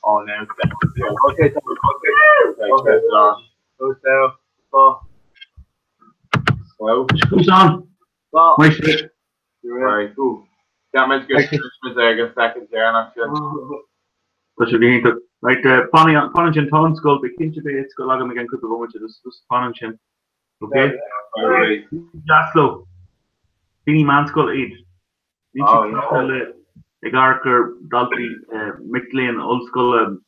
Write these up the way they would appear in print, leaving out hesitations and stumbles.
Oh, no. Okay, okay. Goes down. Well, comes on. well, My shit. right. Ooh. That makes good Christmas there. I guess second there, actually. That's what you need to. Right, Pananchin Town School, the Kinch Bay, it's got Lagam again, could be going to this Pananchin. Okay? Jaslo. Dini Man School 8. Oh, yeah. Egarker, Dalby, McLean, Old School,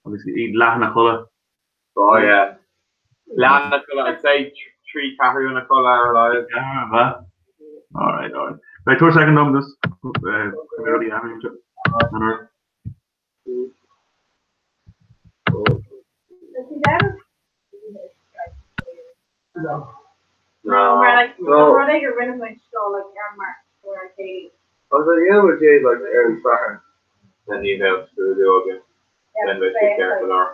obviously, Eid Lahana Cola. Oh, yeah. Lahana Cola, I'd say 3 Caharuna Cola are alive. Yeah, alright. Right, 2 second numbers. Ready, No, we're like a rhythm like show like Mark or Katie. I was like, yeah, with Jay, like Aaron Farhan. Then he helps to do again. Then they take care for her.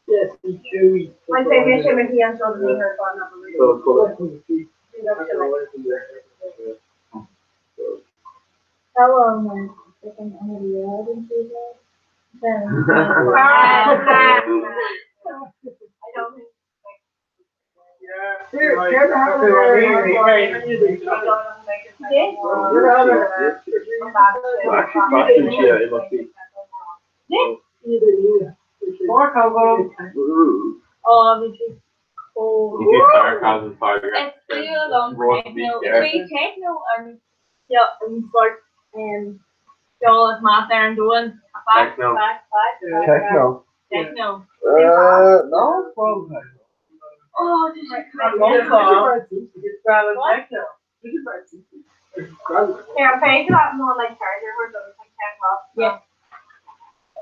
Yes, it's chewy. My favorite shit with he and so me her phone number. So cool. Hello, man. I think I'm gonna be out and do that. I don't think. Joel is math there and doing back. Techno. No problem. Oh, did you Here, I'm paying for that more like charger or something. Yeah.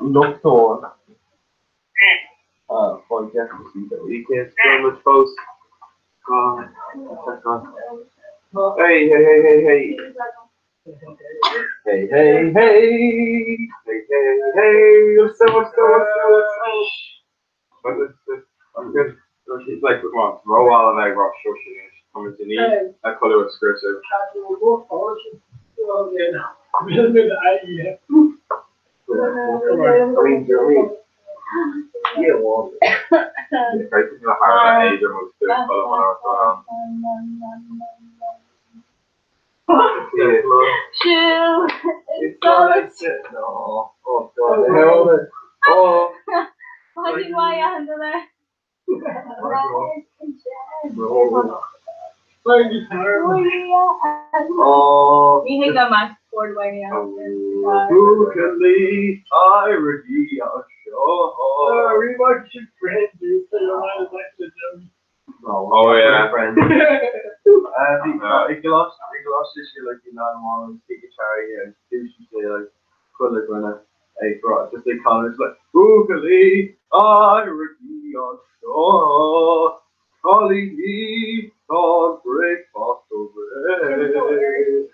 Look on. For Jesse, the weekend film is post. Hey. What's I'm good. She's like, come on, roll all of egg rock, sure she is. Coming to need. I call it exclusive. Yeah, well. If I think the higher age, I was doing color when I was Chill. It's gonna sit. No. Oh, God. The hell is it? Oh. What did I handle there? Oh. You think I'm at scored by me? Who can lead Irony on shore? Remark your friend, Oh, yeah. Friend. Ik las this year, like, you know, I'm on speak guitar and do say, like, put like when I brought just like colors like who can lead Irony on shore? Calling me on breakfast away.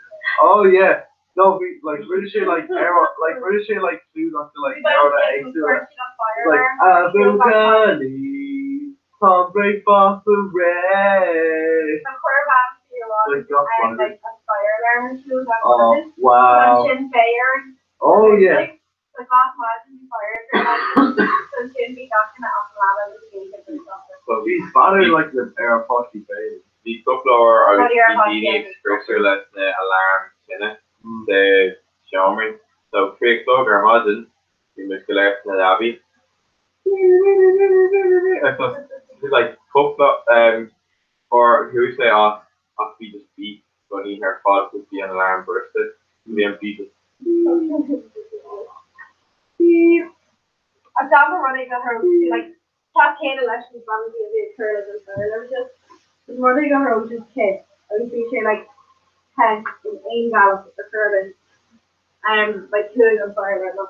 Oh, yeah. No, we like British like arrow, like British like two not to like arrow that egg to it. Like Avocado, come breakfast away. Like got one. Like a fire alarm shoes. Oh wow. Oh yeah. Like last night in fire. So shouldn't be talking about But we spotted like the air posse phase. The couple are the expressor less alarm in it. The Xiaomi. So 3 o'clock or modern, we must go left in the lobby. It's like couple or who say off be just beat when he her fault would be an alarm bursted. The MP I've done running at her like top 10 elections probably a bit curlers and curlers just running at her just kid. I would see like 10 in 8 gallop the curling. Like 2 on fire right now.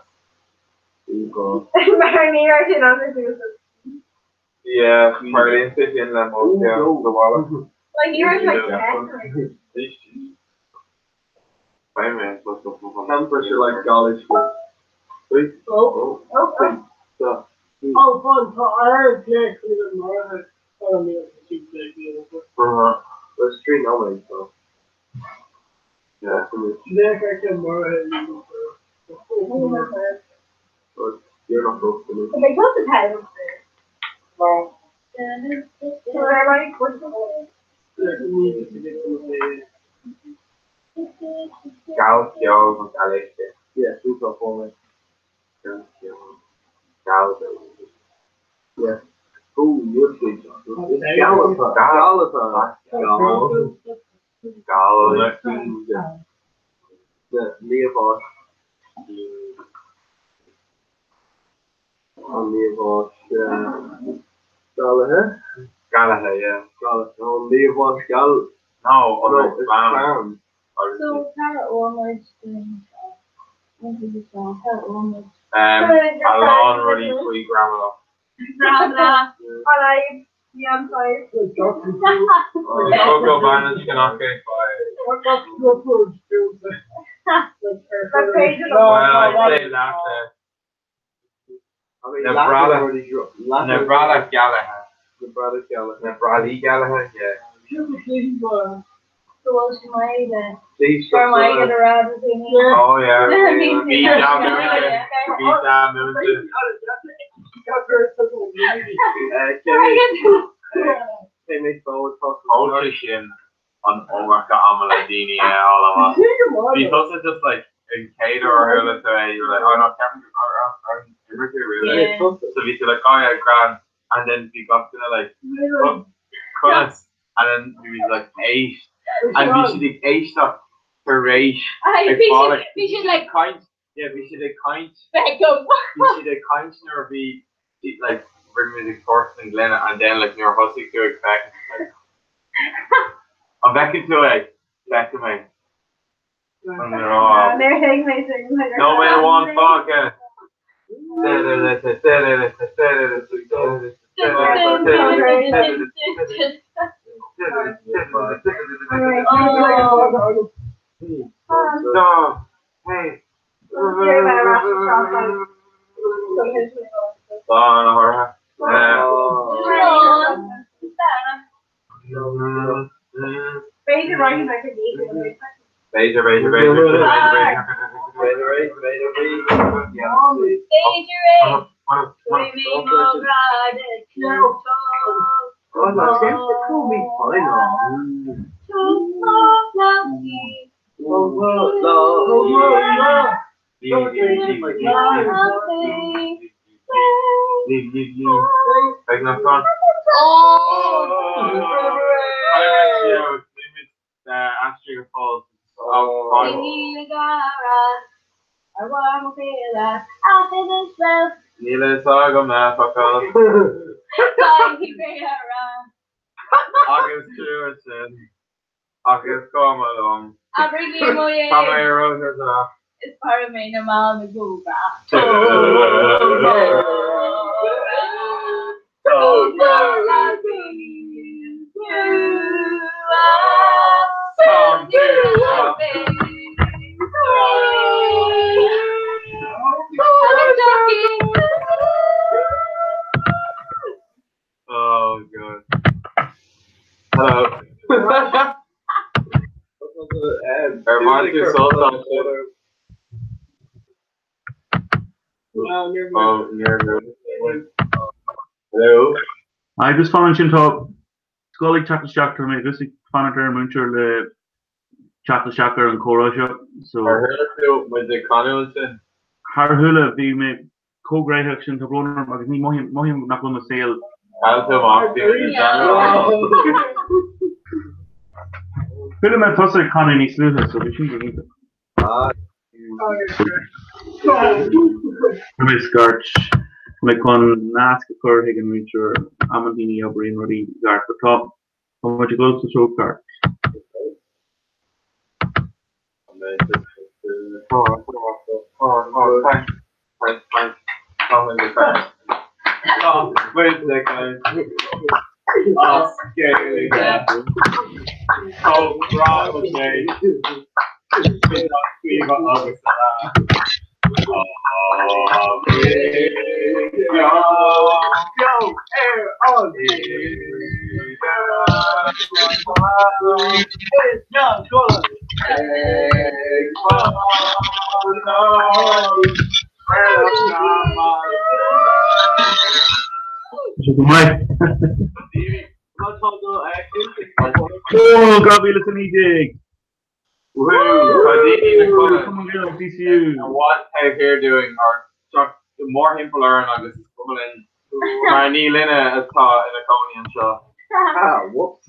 Very near to another yeah, Marlene City and then the water. Like you were like 10. 5 minutes, what's up? Temperature like college school. Oh, fun. I heard Jack even more. There's 3 nominations though. Neck I can more But you're not close to me. They put the head up there. No. So they're like, what's the Gal, Alex. Yeah, super for me. Gal. Yeah. Oh, you're big. The Leopold. Leopold. Gallagher. Gallagher, yeah. Gallagher. No, Leopold. Gallagher. No, it's Brown. Brown. So, Carrot almost what is it called? Carrot almost. Alon really sweet grammar. Alright, yeah, I'm sorry. Coco Bannon's gonna get fired. What got your food? That's crazy. Well, I say that. I mean, Nebrada. Nebrada Gallagher. Gallagher. Nebrada Gallagher, yeah. So what's my then? Please Or am I gonna rather than me? Oh, yeah. Beat down Yeah. Milton. Timmy forward toss. Holy shit. On Omaka Amaladini, all of us. Because it's just like in Cater or Hula, you're like, oh no, I'm really. Yeah. So we said like, oh yeah, grand. And then we got to like, cut us. And then we was like, 8. And we should like 8 stuff per race. We should like Kind. Yeah, we should like kind. back up. We should like kind or be like bring music first and Glenn and then like near Hussey to expect. Like, I'm back into it. Back to me. They're taking my things. No way one fucking. No. Hey. Baby, right back at me. Razor. Oh no, they call me final. Astrid Falls. Nila Saga Mafakal. August Stewartson. August Comalong. Pamela Roses. It's part of my normal Google. Oh god. Hello. Hello. I just found in top Scully Chocolate Shacker, mate. This is Fanater Muncher, the Chocolate Shacker and Comhrá. So, with the Connelson. Harhula, the mate, co-great action to blow them. I think Mohim not going to sail. Philip and Tusser Connie needs to do this, so we shouldn't believe it. Scarch, like on Naska Higgin Reacher, Amandini O'Brien, Roddy Gart for top. How much it goes to show card? Wait a second. Oh, scary. Oh, wrong, okay. We got August. Oh, yo, air on the young Oh, Gabi, listen, EJ. Woo! Come on, get up, DCU. What are here doing? Or Chuck, more him learn on this coming in. My knee Lina as taught in a Conian show. Ah, whoops.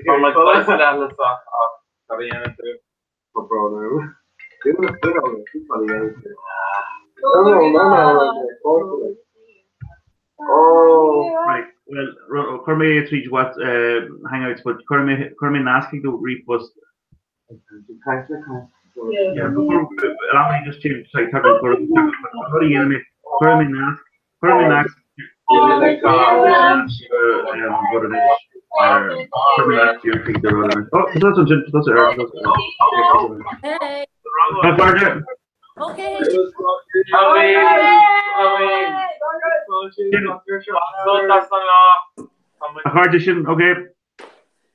From like slice of that list off. Cardiana too. Oh, bro, no. No. Oh. Right. Well, Cormier treats what hangouts, but Cormier asking to repost. Yeah, before allow me just to like talk about Cormier. How do you enemy? Cormier ask. What it is? Cormier ask you think they're running. Oh, that's Earl. Hey. Okay. Harja shin okay.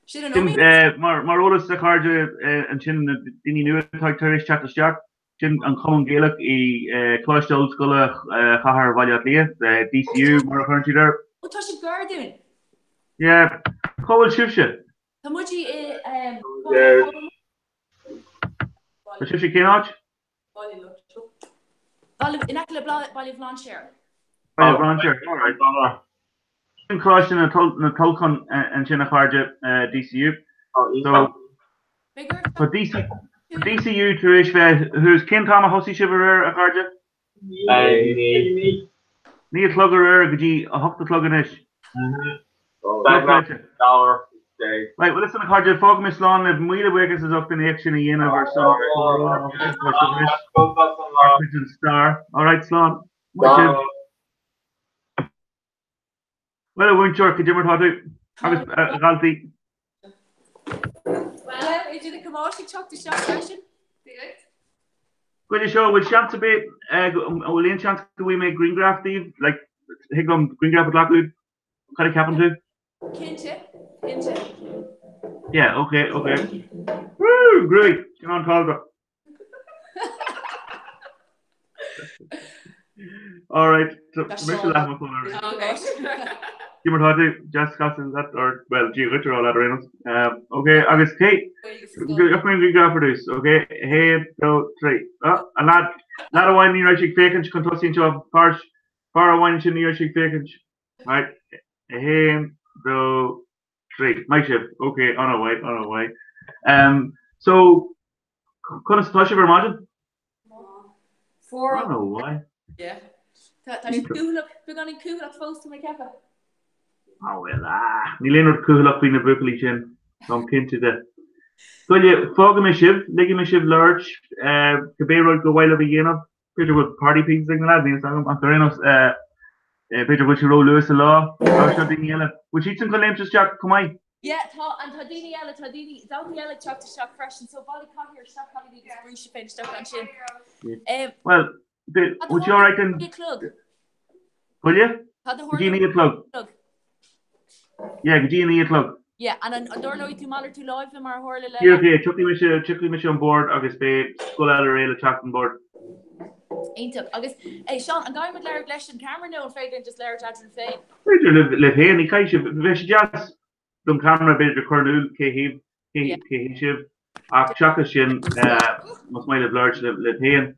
Shouldn't Shin know me. Marolas the Harja and shin dini nu tak terish chat shark. Shin an common Gaelic clash old school chahar valiat lia DCU mar country there. What does your girl doing? Yeah. Call shifsha. How much he Shifsha Kinach? Inactive Bolly Blanchard. Oh, Blanchard. All right. Clash in a Tolkien and Shin Harja DCU. So for DCU Trish who's Kin Tama Hossi Shiver a Harja? Nia Plugger Gaji a Hok the Pluganish. Right, well listen Harja Fog Miss Lawn if Muida Wiggins is up in the action again over some Star. Alright, Sloan. Well, I won't sure could you ever talk to Galti. Well, is it a commotion? Chuck the shot question? Good you show with chance a bit will any chance do we make green graph Steve? Like Higlum green graph with Lockwood? Kind of happen to? Kinship. Yeah, okay. Woo, great. Come on, Calder. All right. So, Mr. Laugh Okay. You were talking to Jess Scotson that or well, G Richard all that Reynolds. Okay, August Kate. You're going to produce. Okay, hey, so three. A lad of wine near Ishik Fakench, Contussi job, Parsh, Far wine near Ishik Fakench. Right. Hey, so three. My ship. Okay, on our way. So, couldn't touch your imagine? 4. I don't know why. Yeah. Tá sé cúlach, be gan cúlach fós to my cafe. Oh well, ni leonard cúlach bhí na bucalí sin, dom cinnte de. Goile fága me sib, ligi me sib large, cabéroid go bhhaile bhí dhéanamh, Peter would party pigs ag na lad, níos agam, an Corinnos, Peter would roll Lewis a law, Arsha Dini Ella. Would she think of just Jack, come on? Yeah, and Tadini Ella, Down the Ella chuck to shock fresh, and so Bolly Cocker, Shock Holly, the Bruce finished up on chin. Well, would you alright then? Will you? Would you need a plug? Yeah, could you need a plug? Yeah, and I don't know if you matter too live them or horror. Yeah, okay, chuckly mission on board, August Bay, school out of rail, chat on board. Ain't it? August, hey Sean, I'm going with Larry Glesh and camera now, and Fagan just Larry Jackson Faye. Live here, and he kind of, Vish Jazz, dumb camera bit of Cornell, K. Shiv, Chaka Shin, must might have large live here.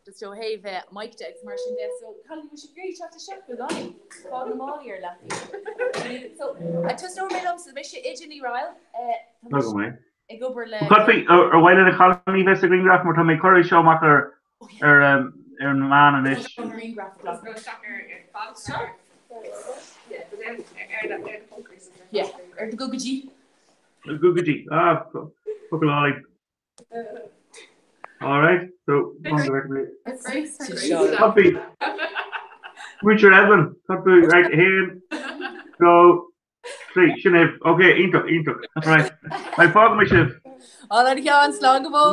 Just so hey, Mike Dex, Martian Death. So, Colin, we should reach out to Chef Bugani. Call them all here, Laffy. So, I just don't know so Misha Ijini Ryle. No way. A gober Could be, or while in the colony, Vesta Green Graph, more to make Curry show maker, or man and ish. Green Graph. Yeah, or the Gugaji. The Gugaji. Fuck a lolly. Alright, so Puppy. Richard Evan, Puppy, right here. Go. Three, Shinev. Okay, Intuk. Right. My father, my chef. All right, Jan, Slogable.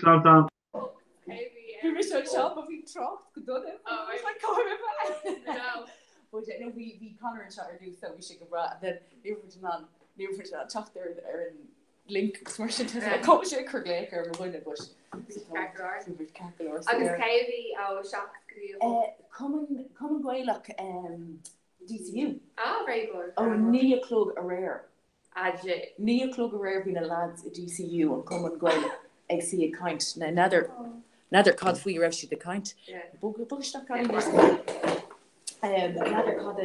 Slog. We wish I'd shop if we troughed. Good done it. Oh, I can't remember. No. But I know we Connor and Shire do so we should go and then Liverpool talk there and link smashing to come to Kirkleker or Mabunda Bush. Agus Kavi shock Come and go look DCU. Ah, very good. Oh, Nia Clug a rare. Ajay. Nia Clug a rare being a lads a DCU and come and go ag see a kind. Now another cod for you the kind. Yeah. Bug stuff kind of another cod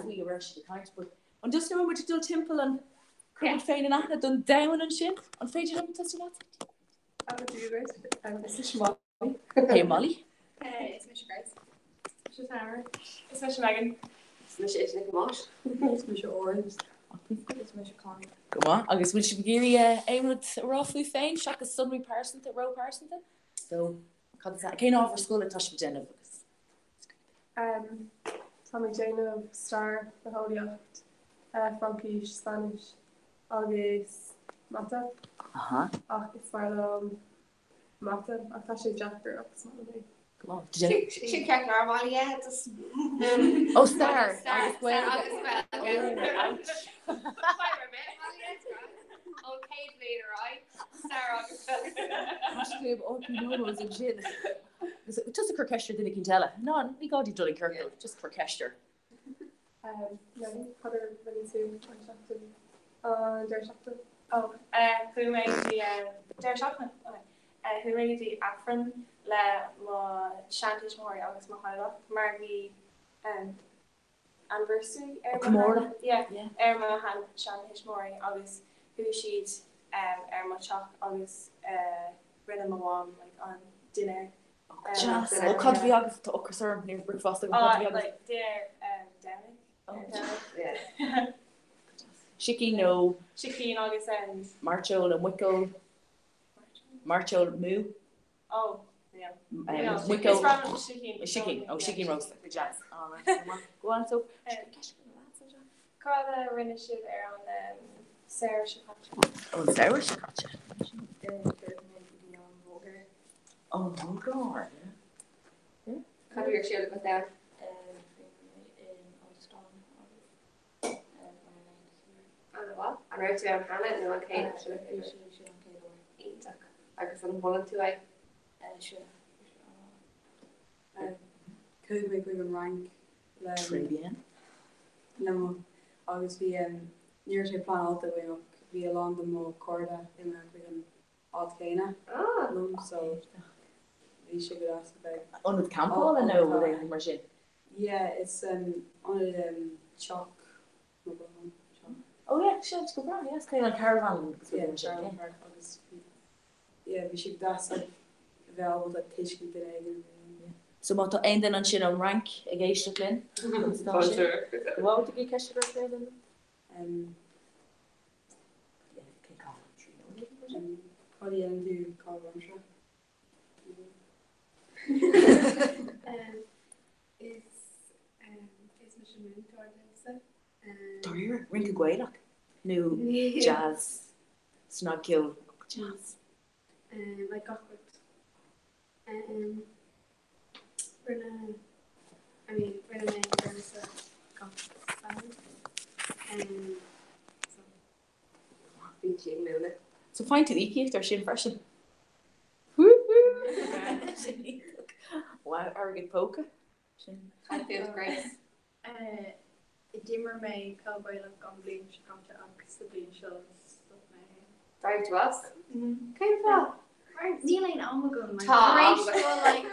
for you the kind. But I'm just knowing what to do temple and Crumble Fain and Anna done down and shin on Fade you test you that. How do you guys? This is Molly. Hey Molly. Hey, it's Miss Grace. It's Miss Hammer. It's Miss Megan. It's Miss Nick Mosh. It's Miss Orange. It's Miss Con. Come on, August will she be aim with roughly Fain, shock a sunny person to row person. So I came over school at Tosh Jenna. Tommy Jane of Star, the Holy Frankish, Spanish, August, Mata. It's Marlon, Mata, Atasha Jacker, Come on, she can't normally, yeah. Just oh, Star. August well. Okay, later, right? Star August well. Actually, you know was in gin. Just a Kirkester didn't can tell her. No, we got it done in Kirkle, just Kirkester. No, other than two, Dare Shopton. Oh, who made the Dare Shopton? Who made the Afrin le ma Shantish Mori August Mahalo Margie anniversary Comhrá. Yeah. Mahan Shantish Mori August who she'd Machak August Rinna Mawam like on dinner. Just can't be August to Ockerser near breakfast. Like dinner Yeah. Shiki no. Shiki and August and Marchol and Wickle. Marchol Moo. Oh, yeah. Wickle. It's from Shiki. Shiki. Oh, Shiki roast. Good jazz. Go on, so. Carla Renishid on Sarah Shakacha. Oh, Sarah Shakacha. Oh, Vulgar. How do you share it with them? What? I wrote to Hannah and then Kate. I guess I'm one to I. Sure. Could make we rank. Trivia. No, always be near to plan all the way up. Be along the more corda in American Altkana. So we should be asked about. On the camp hall and no the machine. Yeah, it's on the chalk. Oh yeah, sure, it's good. Yes, kind of caravan. Yeah, we should that's like available that Tishkin today. So what to end on shin on rank against Glyn? What would you catch the birthday then? What do you do? Call Ramsha. It's Mission Moon to our dancer. Dorir, Rinka Gwaylok. New jazz. Snug kill jazz. Like Gockwood. Brenna May Dancer Gockwood. So fine to the if they're shin version. Wow, arrogant poker. I feel great. Dimmer May Cowboy like Gumblin Shakanta Ax the Bean Shows stuff May. Drive to us. Kind of Neeling Omagun, Tom. great school, like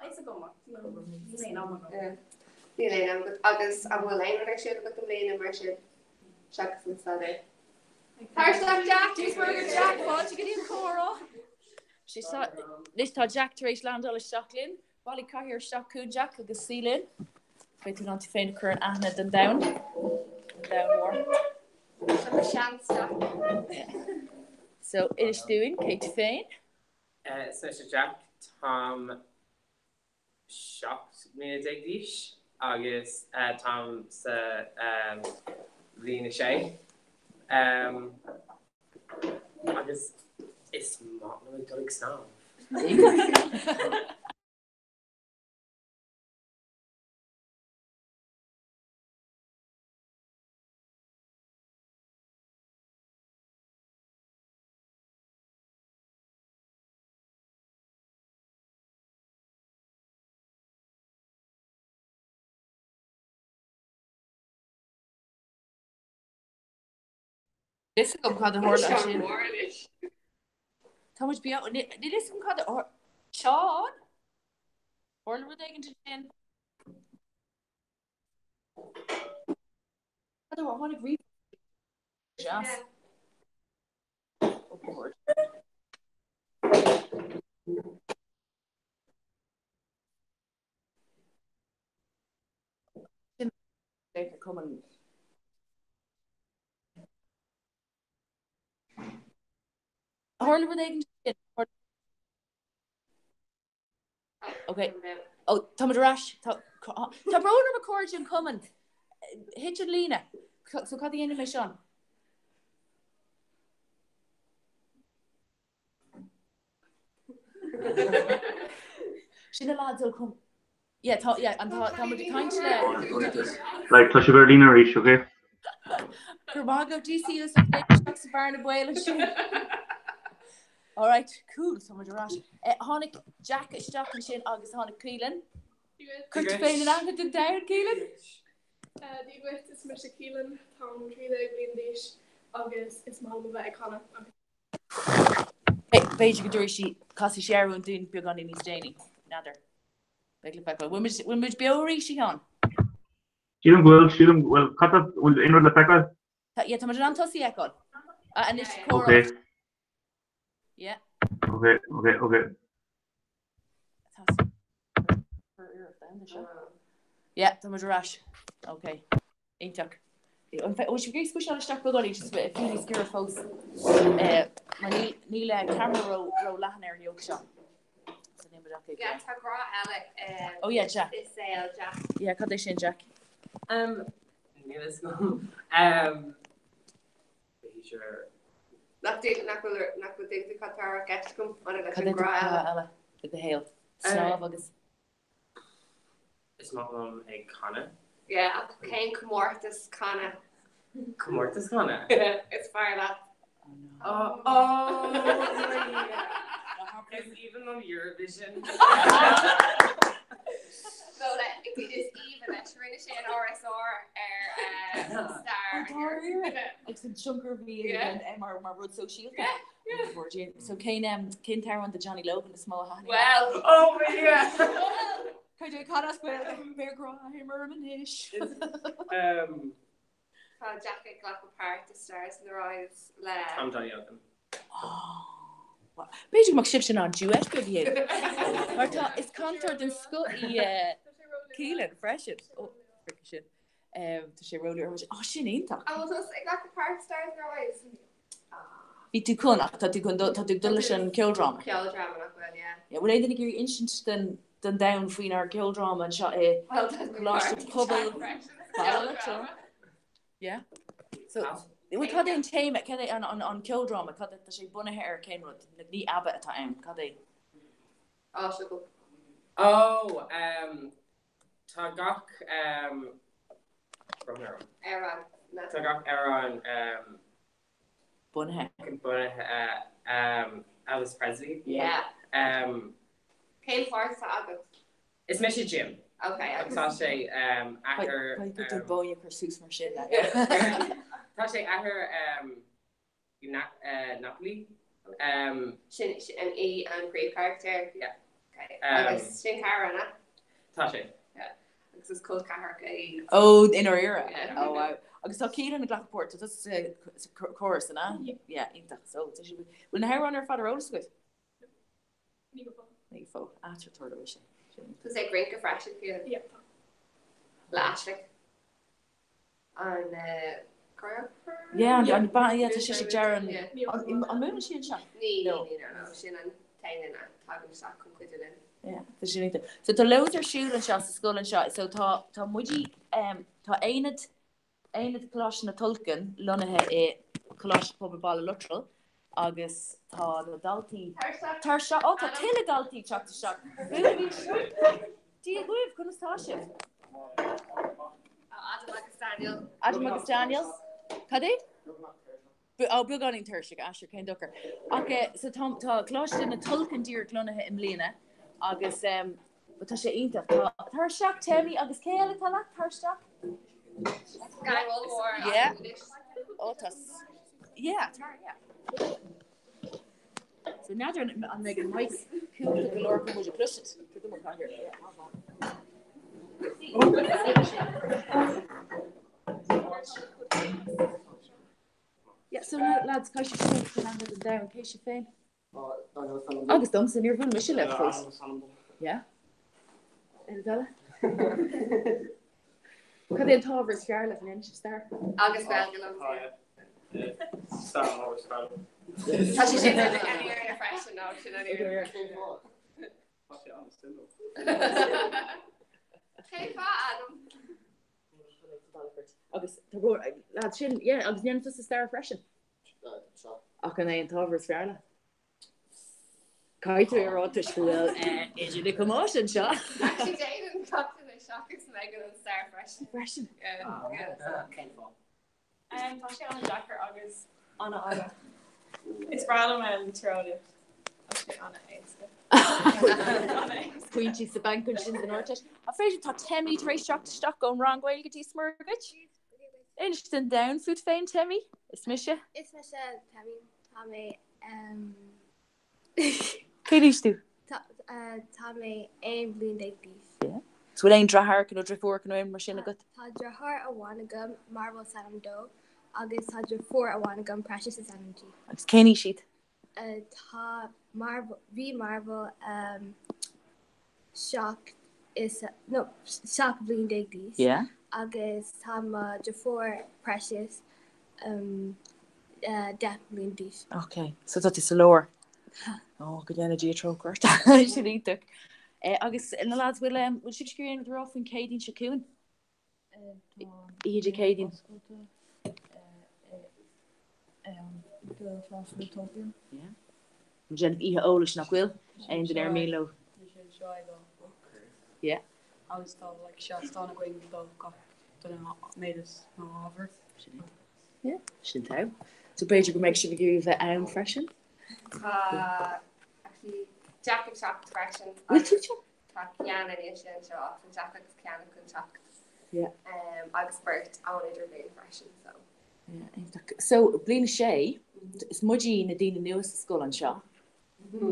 It's a good one. Neeling Omagun. Agus am bhfuil éon ar siad go mléana mar sin seachas an sada. Tarsteach Jack, cheeseburger Jack, fáil go dtíon Comhrá. She saw this tá Jack to reach land all Stocklin. Wally Carrier Stock Coon Jack agus Sealin. Waiting on to find current Anna then down. Down more. So it is doing Kate Fane. Sir Jack Tom shocked me a dig dish. August Tom sa Lena Shay. August is not no dog snow. This go cad hor Sean sin. Mornish. Tá much be out. Did this go cad or Sean? Or were they going to sin? I don't want to agree. Just. Oh, Lord. They could come and. Or were they going to sin? Okay. Oh, Tom Rash. Tá brona recording coming. Hitch and Lena. So cut the end of my Sean. She the lads will come. Yeah, and Tom would kind of Like Tasha Berlin or Ish, okay? Kermago, do you see us today? Chucks of Barn of Whale and shit. All right, cool. So much rush. Honic Jack is stuck and Shane August Honic Keelan. Kurt Spain and Anna did down Keelan. The with is Mr. Keelan, Tom Trina, Green Dish, August is Mom of Icona. Hey, Beijing Durishi, Cassie Sharon doing Bugani Miss Danny. Another. When was Biori she on? She them well, cut up, will in the packer. Yeah, Tamajan Tossi Ekon. And it's Okay. Yeah. Okay. Yeah, Thomas Rash. Okay. Intak. In fact, we should push on a stack of just a few scare folks. Neil camera row Lahner Yorkshire. Yeah, Comhrá Alec. Oh yeah, Jack. This sale, Jack. Yeah, cut this in, Jack. Sure. Not the Qatar guest come on a Comhrá Alec with the hail. Snow August. It's not a Connor. Yeah, Cain Comortis Connor. Comortis Connor. It's fire that. Oh, it's even on Eurovision. So that it is even a Trinish and RSR star. It's a chunker V and MR Road So Shield. Yeah. So Kane Tower on the Johnny Logan, the small honey. Well, oh yeah. Could you cut us with Bear Grimer Manish? Jacket Glapp apart, the stars in their eyes. Tom Johnny Logan. Oh. Beijing McShipson on duet with you. It's contoured in Scotty Keelan, fresh it. Oh, freaking shit. To she roll her. Oh, she ain't that. I was just like Glapp apart, stars in their eyes. Tú conna, tá tú dulles an killdrama. Killdrama, well, yeah. Yeah, well, I didn't get instant than down between our killdrama and shot a lost couple. Yeah. So we cut in tame it, cut on killdrama, cut it. She bunny hair came with the abbot at time, cut it. Oh, so cool. Oh, Tagak from her. Aaron. Tagak Aaron Bunny Alice Presley. Yeah. Came first to August. It's Misha Jim. Okay. Tasha Aher. I put the boy pursues my shit. Tasha Aher Napoli. Shin an E and great character. Yeah. Okay. August Shin Cara, Tasha. Yeah. This is called Cara. Oh, in our era. Yeah. Oh wow. I saw Keelan and Glackport, so that's a chorus, and yeah, so she will the hair on her father olds with. Nico, after third wish. Was it great fresh again? Yeah. Lashley. And choreographer. Yeah, and yeah, to Shishi Jaron. On moon she in shot. No. She and Taylor and talking shot concluded in. Yeah, so she need to. So the loads are shooting shots, the skull and shot. So ta muji ta Einad Colosh na Tulkin, Lunnahe Colosh Pub Ball Luttrell, August Ta the Dalty Tarsha, oh, Ta Tilla Dalty Chop the Shop. Do you agree with Kunastasha? Adam Daniels. Cuddy? Oh, Buganing Tershik, Asher Kane Ducker. Okay, so Tom Ta Colosh in a Tulkin dear Lunnahe in Lena, August but Tasha Inta Tarsha Temi, August Kayla Tarsha. Guy World War. Yeah. Oh, Yeah, so now they're on making Mike's cool to the Lord would you crush it? Yeah, so now lads, can you hand it down in case you faint? Agus dumps in your full mission left face. Yeah. And Della? Can they talk over Scarlett and then she's there? Agus Belgium. Star Wars fan. Tá sé sin any area fresh now, sin any area. Hey, Adam. Agus lads sin, yeah, agus nearn just a star freshen. Ach an ein talk over Scarlett. Kaito your rotish fuel is you the commotion shot. Actually, Jaden got to the shockers Megan and Star Freshen. Yeah. Tá sé an Jackar agus Anna. It's Brandon and Tiroli. Anna Queen she's the bank and she's in the north. I'm afraid you thought 10 minutes race shock to stock going wrong while you get these smurgage. Interesting down food fame, Timmy. It's Misha. It's Misha, Tommy, Katie's too. Tommy, and Blue Day Beef. Yeah. So we'll aim Drahar, can Dra 4 can win machine a good. Drahar, a Wanagum, Marvel Sanam Doe, August Dra 4, a Wanagum, Precious is Energy. It's Kenny sheet. Ta Marvel, Marvel, Shock is, no, Shock Blue Day Beef. Yeah. August Dra 4, Precious, Death Blue Beef. Okay, so that is lower. Oh, good energy troker. I should eat it. August and the lads will should screen with Rough and Katie and Shakoon. Ija Katie. Yeah. Jen Iha Olish nach will and the Milo. Yeah. I was thought like shots on a going to go made us over. Yeah, shouldn't have. So Paige will make sure we give you the freshen. Actually, Jack and Shock Freshen. Which one? Kiana and Isha and Shock and Jack and Kiana and Shock. Yeah. August Bert, I wanted to be Freshen, so. Yeah. So Blina Shay, Smudgy Nadine Newest Skull and Shaw.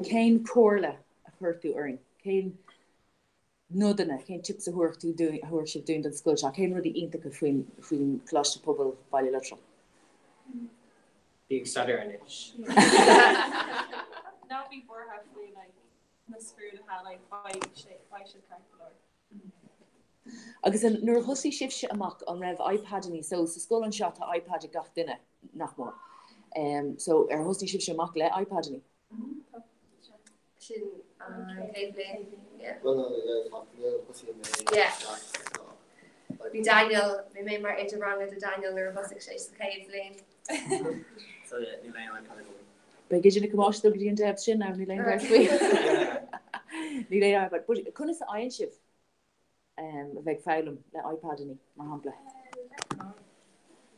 Kane Corla a Hurtu Earn. Kane Nudana, Kane Chips a Hurtu doing Hurship doing the Skull Shaw. Kane really ain't the between Clash to Pubble bilateral. Big stutter in it. Now before hopefully like the screw to have like why should crack the Lord. Agus an nuair husí sibse amach an raibh iPad-ní, so sa scoil an seo tá iPad ag gach duine nach má. So husí sibse amach le iPad-ní. Sin yeah. Yeah. Bí Daniel, mi mé mar idir rang a Daniel nuair husig sé sa céad léin. So yeah, ní lein an kind of Ba gidir na cumáis do gdíon deb sin am ní lein bhar faoi. Ní lein iPad, but chuna sa aon sibh. Bheith fáilm le iPad-ní mar hampla.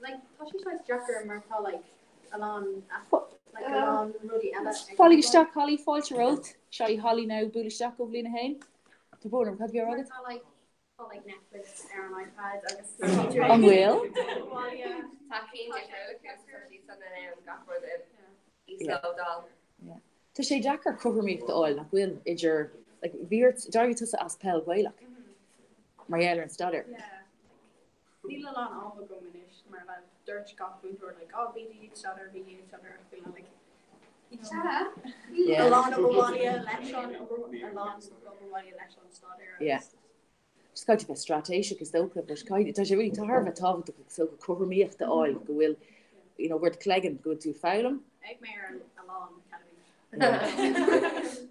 Like tá sí sais Jackar mar tá like along ruddy ela. Folly stack Holly fáilte rót. Seo Holly now bulisteach go bblina hain. Tá bónam cad bhear agad? Like Netflix ar an iPad agus An bhfuil? Tá cín for she's on the gaffer the East Dal. Yeah. Tá sé Jackar covermíocht áil nach bhfuil idir like bhíirt dair tusa as pel bhailach. Mariella and Stutter. Yeah. Níl an all go minish mar like dirt goffin or like oh be each other I feel like yeah. Alon Obalia election Alon Obalia election Stutter. Yeah. Just got to be strategic is though but kind does really to harv talk to so cover me if the oil go will you know where the cleggan go to file them. Egg mayor Alon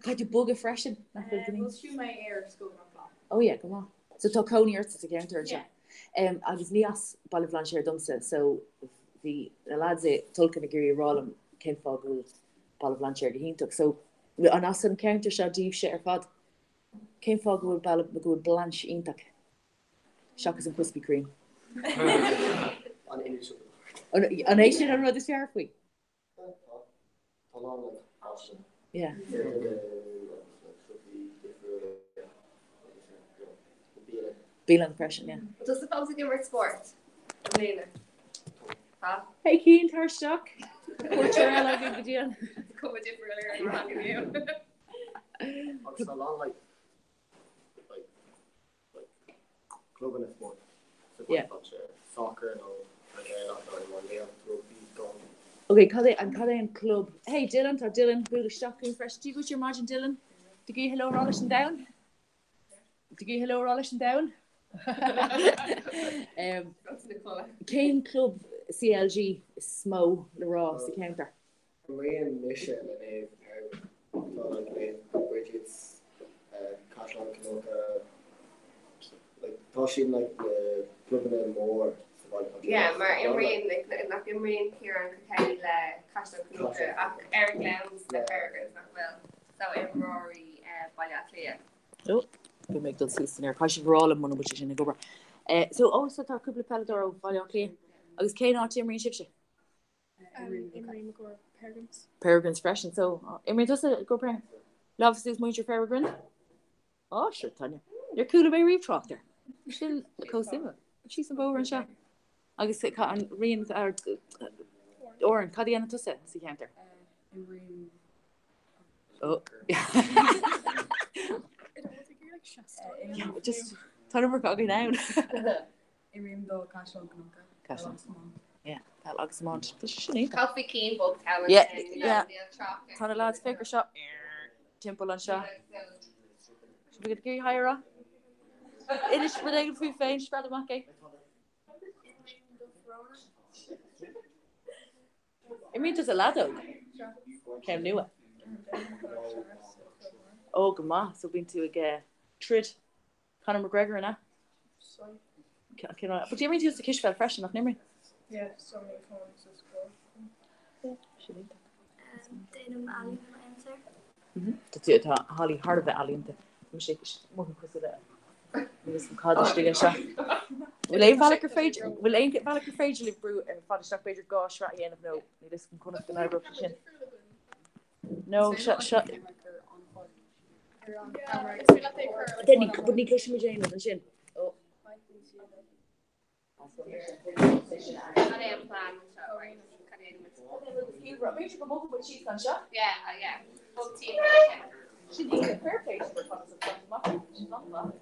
Kind of bug a freshen. We'll shoot my air school. Oh yeah, come on. So tá Coney Earth again to her. Agus nías ball of lunch here dumsa. So the lads tulken a giri rollum ken fogul ball of lunch here he took. So an awesome counter shot deep shit or fad. Ken fogul ball of good blanche intak. Shockers and Krispy Kreme. An Asian on this year we. Yeah. Feel impression, yeah. Does suppose you word sport? Lena. Huh? Hey Keen, Tarstock. Portrayal I think again. Come with different earlier and rocking you. I'm still on like club and sport. So Yeah. Soccer and all. Like not going one day on rugby gone. Okay, Caddy and club. Hey Dylan, Búla Stocking fresh. Do you go to your margin Dylan? Do you hello Rollish and down? Do you hello Rollish and down? Kane Club CLG Smo the Ross the counter. Marie Mission and Ave Bridget's Cashman Canoka like Toshin like the club and more. Yeah, maar in Marine here and Kakay Cashman Canoka Eric Lowndes the Peregrines as well. So in Rory Balatlia. Oh, we make those seats in Cash for all of money which is in the gober. So also a couple of Palador Balatlia. I was Kane out to Marine Shipshire. In Marine go Peregrines. Peregrines fresh and so Marine does it go Peregrine. Loves this your Peregrine. Oh sure Tanya. You're cool about Reef Tractor. She'll coast in. She's some over and shot. I guess it can Rian or Cadiana to say see counter. Oh. Just turn over cocky down. Yeah, that looks a month. Coffee Keen book talent. Yeah. Ton of lads figure shot. Temple and shot. Should we get a higher up? It is for the food fine, spread the monkey. I mean, there's a lad though. Can't do it. Oh, Comhrá. So been to a trid. Conor McGregor and that. But do you mean to use the Kishfell fresh enough, Nimri? Yeah, so many phones is cool. Yeah, she did. Dynam Ali answer. That's it. Holly hard of the Ali into. Mishik morgen kusile. We some Kaddish digging shot. Will aim Valak Frage. Will aim get Valak Frage live brew and Father Stock Bader gosh right again of no. This can come up the night chin. No, shut. Then you could need to show me Jane and chin. Oh. Yeah. Book team. She needs a fair place for fun. She's not that.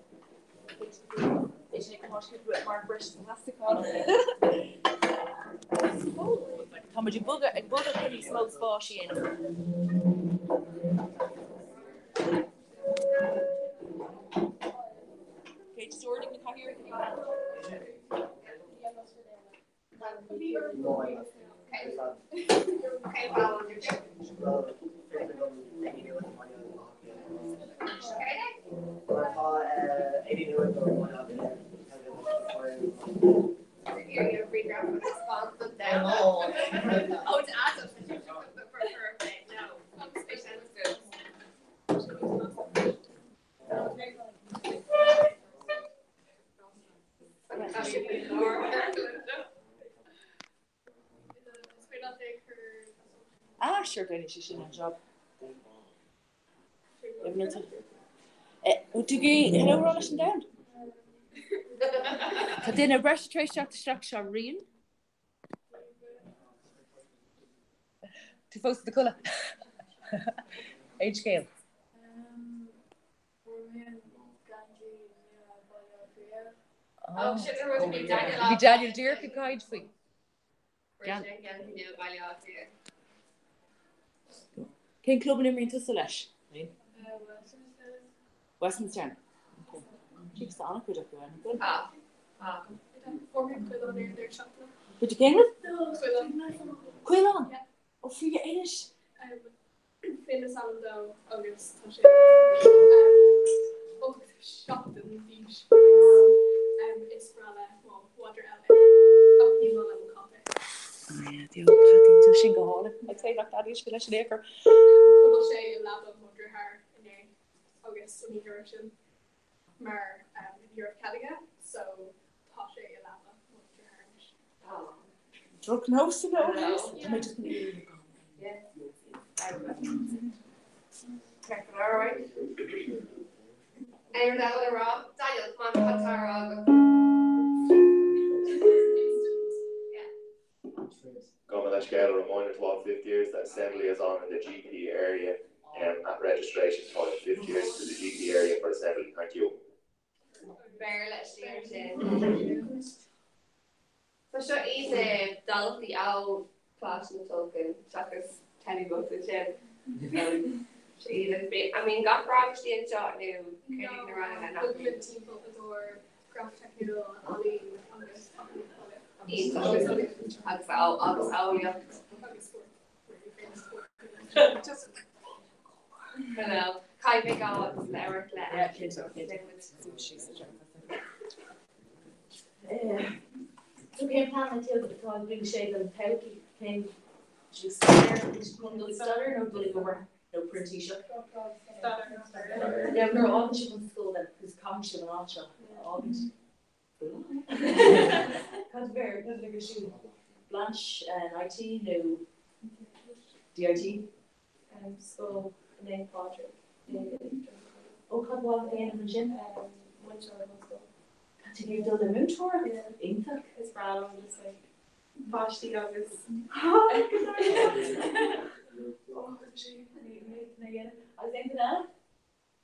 It's like how she could do it. Mark British plastic on. How much you bugger? A bugger pretty smokes boshy in. Okay, sorting the car here. Sure, Danny, she should have a job. Do you hello, Rollish and down? But then a brush trace shot the structure real. To post the colour. Age scale. Oh shit, there was be Daniel. Be Daniel Deer could guide for you. Can club in into Selesh? Westminster. Okay. Keeps the honor good up there. But you came with? Quillon. Oh, for your Irish. Fitness on though, August. Shot in the beach. Israel, water out. Oh, people in contact. Oh yeah, the old Patty to Shingo Hall. I'd say like that is for Lash Laker. Couple say a lab of water her in August in direction. Mar Europe Cadiga, so Tasha a lab of water her. Oh. Drug nose to know. I might just be. Yeah. All right. And that other Rob, Daniel, come on, Tara. Yeah. Comhrá scale a reminder to all fifth years that assembly is on in the GP area at registration time. Fifth years to the GP area for assembly. Thank you. Bear let's do so sure is Dolphy out class in token. Chuckers telling about the gym. I mean, got probably in shot new. No, looking at team or graph technical Ali on this. Hello. Kai big out Eric So came plan until the time being shaved and pelky came she started no bully over no print t-shirt. Yeah, no, all the she went to school then because Comhrá went off shop. All these because very good like a shoe. Blanche and IT new DIT School name Patrick. oh God walk in the gym continue to build a moon tour Inta His brother was just like Vashti August. I was thinking that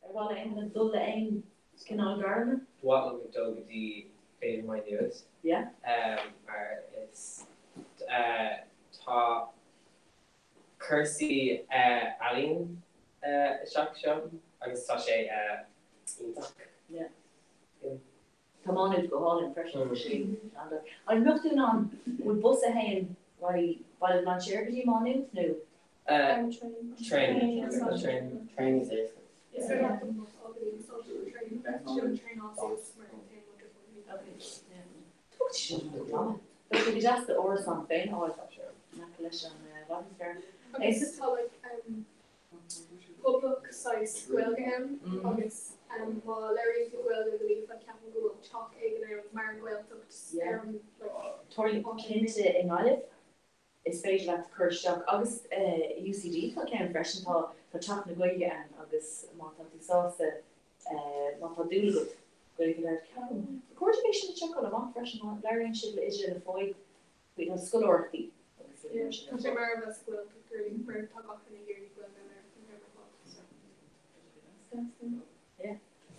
well in the dull aim canal garden What look at Doug the page my news. yeah It's tá Kirsty Allen Shock agus tá sé ítach. yeah come on and go on in fresh machine and I'm looking on with bus ahead why the charity on it no Training. So yeah, social training. Train also but we just the or something oh it's not sure not collection what is there it's just how like public size well game August while Larry well I believe like Captain Google chalk egg and Mark well took Tori Kinte in Olive is special at the Kirchhoff August UCD for came fresh and for chalk na goya and August Montanti sauce Montadulu going to learn Captain the coordination of chocolate I'm fresh and Larry and Shibla is in a foy we have school or the yeah because Mark was well curling for talk off in a year well yeah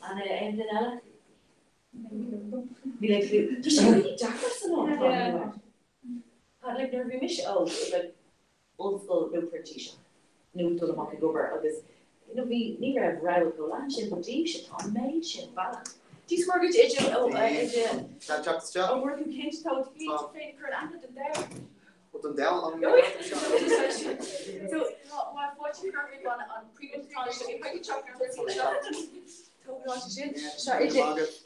and then Ella be like there's so many jackets and all yeah like never be miss oh like old school no print t-shirt no to the market over of this you know we never have radical lunch in the t-shirt on made shit balance these mortgage agent oh working kids told me to pay for and there put them down on so what fortune currently on previous college if I could chop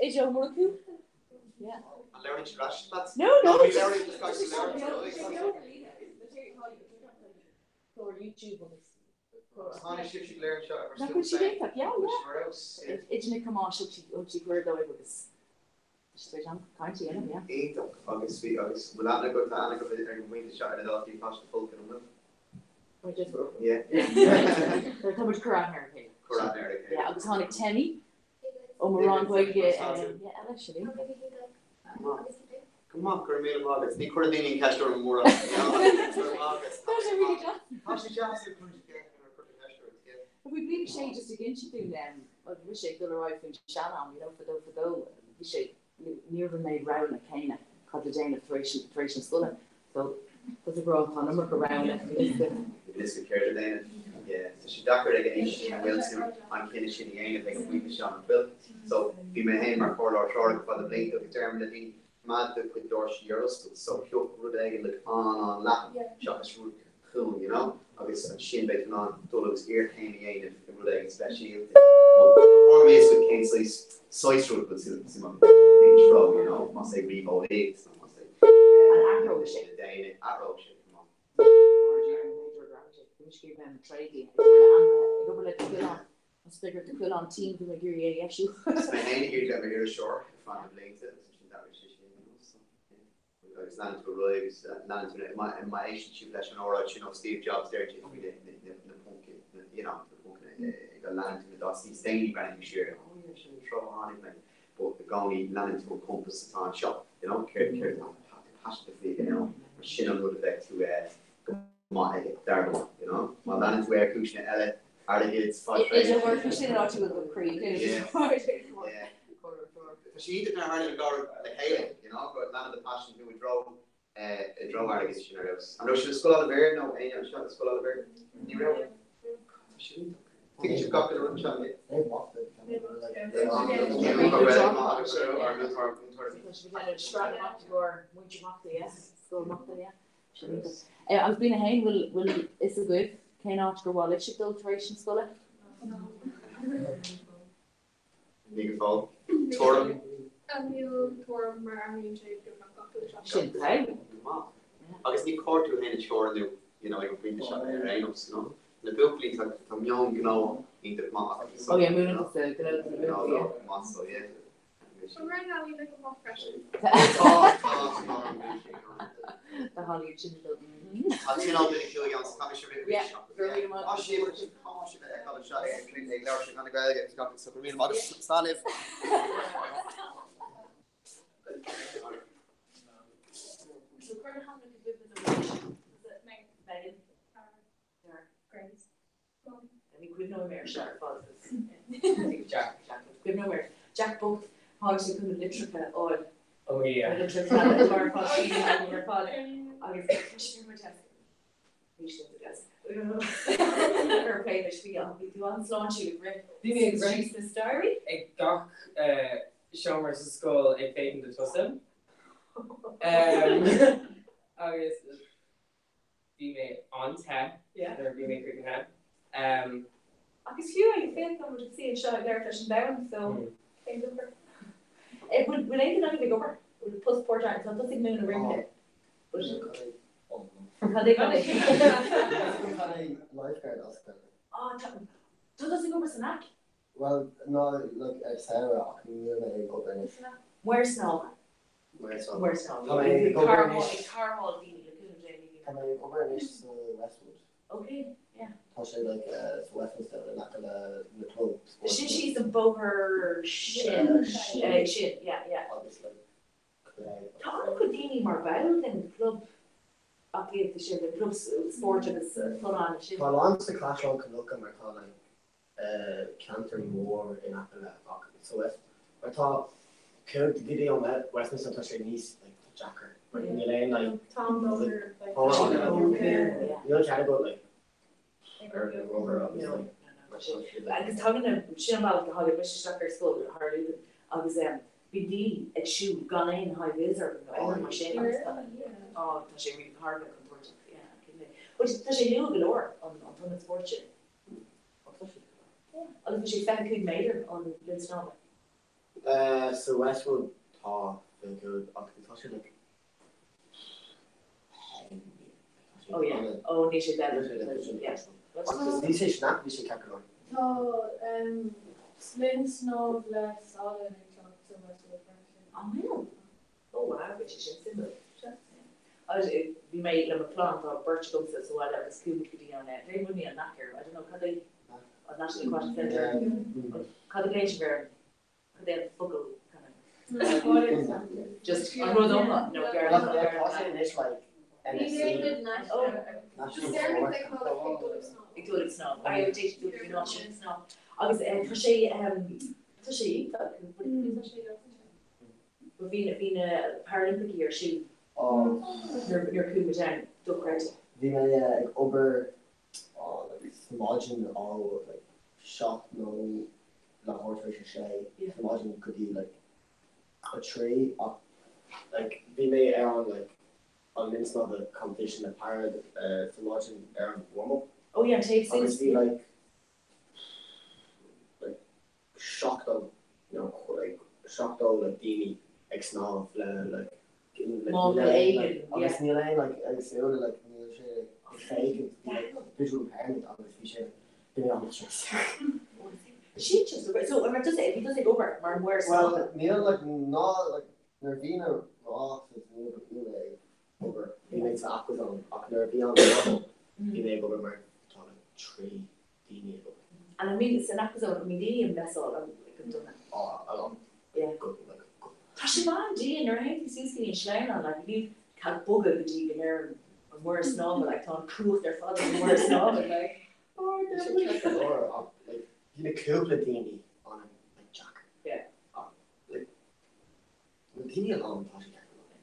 is your Murku? Yeah. And Larry scratched that. No. Larry just got For YouTube on she learned shot. Now could she get that? Yeah. It's in a commercial she heard though it was. Straight on, can't you? Yeah. Eight August. Will that go to Anna go and win the shot and all the past the full can I just wrote. Yeah. There's how much Quran here. Yeah, I was on it Tammy. Oh, Moran going yeah, actually. Come on, Carmela August. Ni Cordini catch her more. August. That's a really job. Actually, just If we believe Shay just again she do I wish I could arrive in Shannon, you know, for though we should near the made round at Cana, called the Jane of Thracian School. So there's a broad on them around it. It is good care today. Yeah, so she doctored again in Wilson on Kinnish in the end, they can weave Sean Bill. So be my hand or four or short for the blade of determinedly mad to quit Dorshi Euros, so pure root egg like on lap, shot is root cool, you know. Obviously, Shin Bacon on Dolo's ear came again if the root egg especially. Or me is with Kane slice root, but it's my intro, you know, must say Rebo eggs, must say. And arrow shit. Arrow shit, come on. Which gave them trading. Go let the quill on. I figured the quill on team to make your issue. My name here got me here short. Find the blades that was landed to arrive, landed to my Asian chief lesson or you know Steve Jobs there to the pumpkin, you know the pumpkin got landed to the Dusty Stanley brand this year. Oh yeah, sure, trouble on it, like, but the Goni landed to a compass on shop, you know, care passionately, you know. sin an rud bheith tú má ag darba, you know? Má dan tú cúisina eile ar it's fád. It's a word for sin out to a creed. She did not hardly go the Haley, you know, but none of the passion who would drove arrogance in her house. I know she was school out of bear, no, I know she was school out of bear. You know? She think she got the run shot. They walked it. I was being a hain will is a good Kane Oscar Wallet ship alteration school. Big fall. Torum. Torum Army shape Shit, right? I guess the court to hand shore new, you know, like bring the shot there, right? No. The bill please like from young, you know, in the mark. Oh yeah, moving to the muscle, yeah. So right now we make a more pressure. The Holly chin. I'll see now that you again, I'm sure it. Yeah. Oh shit, how much I got a shot. Clean the glass, you're gonna go get got so real mother Salif. So currently how many people is it Megan? Grace. I mean, we've no more Shark fathers. Jack. We've no more. Jack both how to come to literature all. Oh yeah. Literature our father, your father. I was pushing my test. We should have the desk. Never played the spiel. We do on launch you with the story. A gach Shomers school in Peyton the Tussin. I guess be made on 10. Yeah. They're being made quick hand. I guess you I think I would see a shot there touching down, so it would ain't not even over. It would post port out, so it doesn't mean a ring it. But how they got it? Lifeguard hospital. Oh, doesn't go for snack. Well, no, look, Sarah, I can go there. Where's snow? Where's snow? Car hall, Can I go over this Westwood? Okay, yeah. I say like Westwood's down like the club. She's above her shin, yeah. Obviously. How could Dini Marvel in the club? Okay, the club's sport is full on. Well, once the clash on can look at my calling Cantor more in Appalachia. So if I thought could the video met Westminster touch your knees like Jacker, but in the lane like Tom Miller, like you know chat about like over obviously. Because talking to she about the Holly British Jacker school, Harley, I was BD at shoe gone in high visitor. My shame. Oh, she really hard to comport. Yeah, but she knew galore on the sports shit. I think she found good mater on Linsnova. So Westwood thought they could touch it like. Oh yeah. Oh, Nisha Devon. Yeah. What's this? This snap. This can't go. No, Linsnova less solid and so Westwood. Oh no. Oh wow, which is simple. We made them a plant or birch gums as well. That was cool. We could be on it. They wouldn't be on that here. I don't know. Can they? National Aquatic Centre. Can they change their? Can they have focal kind of? Just I don't know. No, it's like NSC. Oh, Victoria Snow. I would teach you not snow. I was We've been a Paralympic year. She. Your Kuma down. Don't credit. We may over. Imagine all like shot no horticulture shay. Imagine could be like a tree up like we may on like on Linsnova the competition at Parad imagine warm up. Oh yeah, take obviously like shocked on shocked on like Dini ex now like obviously like fake like visual impairment obviously she just so when I just say if he doesn't go over Martin where's well Neil like not like Nervina Ross is Neil over he makes the aquas on Nervina he may go over Martin tree Dini and I mean it's an aquazone I mean Dini and Bessel I've done that a lot yeah good Tasha man Dini or anything Susie and Schlein on like you Cat bugger the deep hair and worse novel like on proof their father and worse novel like oh you should check the door up like you need a couple of dini on him like Jack like dini alone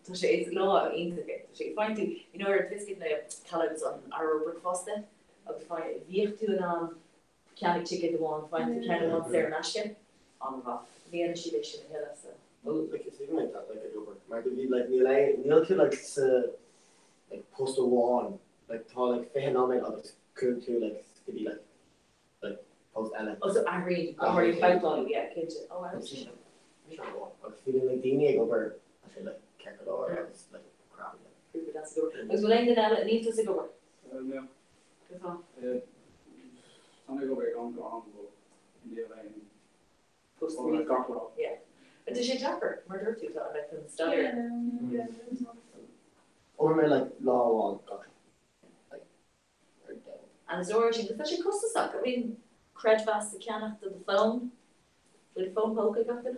so it's law into it so you find to you know you're twisting the calories on our breakfast of find virtu on can ticket the one find the kind of one there nashke on the energy they should have so well like it's even like that like a over might be like Neil could like like post a one like tall like phenomenal of it could could be like post Ellen also I read about all yeah kids oh I was sure I'm feeling like Dini over I feel like Keckle or it's like crap that's good was laying it out needs to go yeah good on I'm gonna go back on but in the line post yeah but did she tapper murder to talk like from the start yeah or maybe like law wall like and his origin is actually cost us I mean cred vast the can after the phone with phone poke got in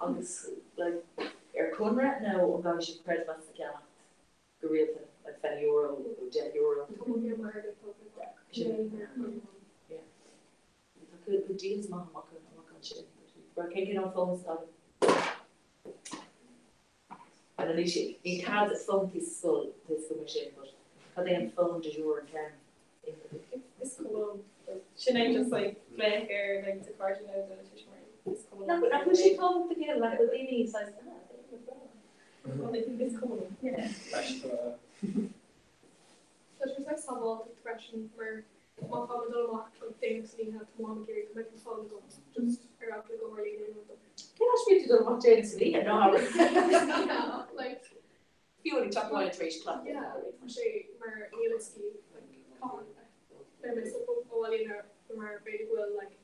on this like Comhrá now about she cred vast the can gorilla like €10 or €10 good deals mom what can shit we're taking on phone stuff and at least he has his phone his school machine but how they phone de jour and can it's cool Sinead just like playing here like the cartoon out and it's cool no but when she told the girl like the baby size well I think it's cool yeah so there's like some of the depression where my father don't want like things he had to want to carry to make him fall go just around to go really in with them can I speak to them what Jane to me I know how yeah like you only talk about trace club yeah she maar Nielski like con there is a Walina maar baby will like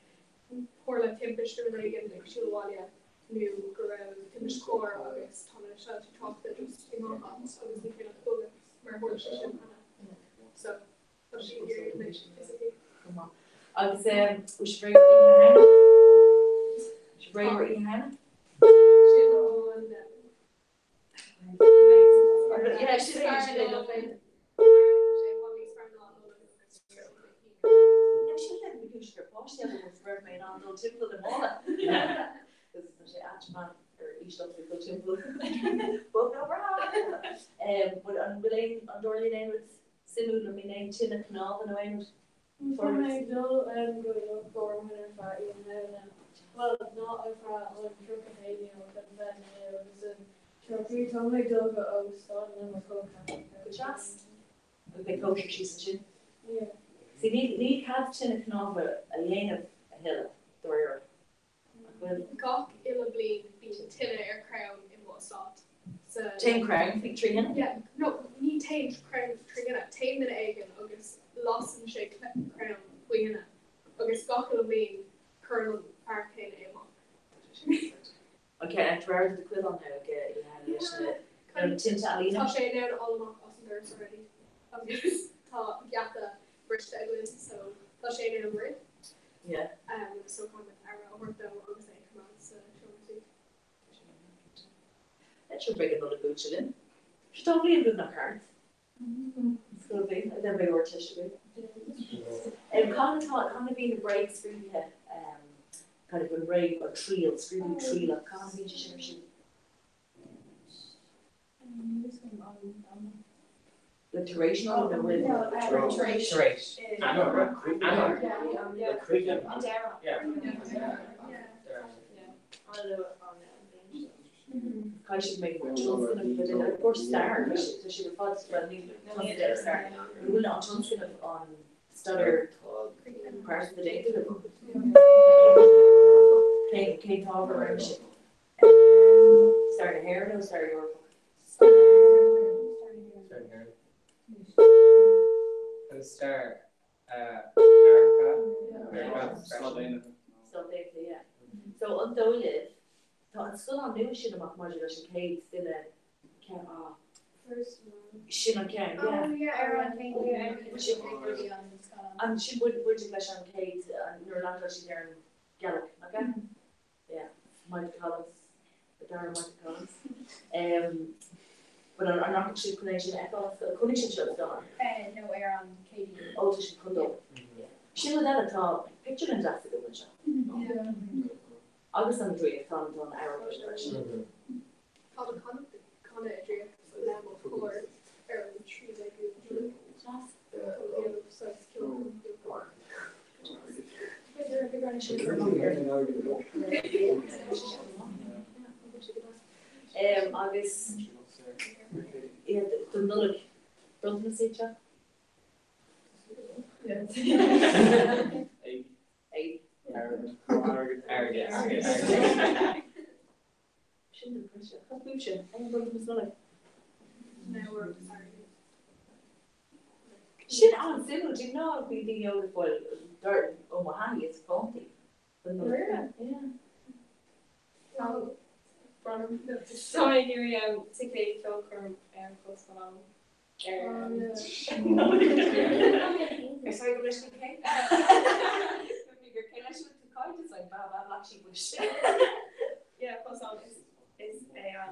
pour like Timpish to really get like she Walia new grow Timpish core August Thomas shall to talk that just in my house obviously for not go maar horse so what she here basically come on I was we should bring her in hand yeah she did she was remain on the temple the mall this is the Atman or each of the temple but no but I'm willing on Dorley name with similar me name Tina Canal and away for my goal and go for winner for well not if I like truck a baby or then it was a trophy told my dog oh start and then good chance okay coach she's chin yeah see need have Tina Canal a lane of a hill door well Gok illably be Tina air crown in what start so Tame crown big tree in yeah no ni tame crown tree in it tame the egg and August lost and shake crown queen August Gok illably Colonel Arcane okay and where the quill on now okay yeah Tinta Alina Tasha now all of my customers already August ta Yaka British Edwin so Tasha now word yeah so come with Ara over though August come on so that should bring another good in she don't believe in the cards it's going to be then we were tissue and kind of being the breaks really kind of a rave or trio screaming trio of kind of being she the duration of the rhythm I should make more tons but then of course star so she would fall to need to start we will not tons on stutter part of the day Kate Hopper and shit start a hair no start your start yeah so until we live it's still on new shit about modulation Kate still can first one she can and she would English on Kate and Norlando she there in Gaelic okay yeah Mike Collins the Darren Mike Collins But I'm not sure connection echo connection shows done. No air on KD. Oh, she put up. She was at a top. Picture and that's the good shot. Yeah. August and Drea found on our version. Connor Adria, so now before Aaron trees like you. August. Yeah, the Nullick. Don't you see, Chuck? Eight. Arrogance. Shouldn't have pushed it. What's Lucia? I'm going to Nullick. Now we're sorry. Shit, I'm simple. Do you know I'll be the older boy? Dirt. Oh, Mahani, it's faulty. Yeah. So I hear you particularly Phil Curran and close along. Sorry, good listening, Kate. Your Kate, I should have called this like blah black sheep with shit. Yeah, close on is a on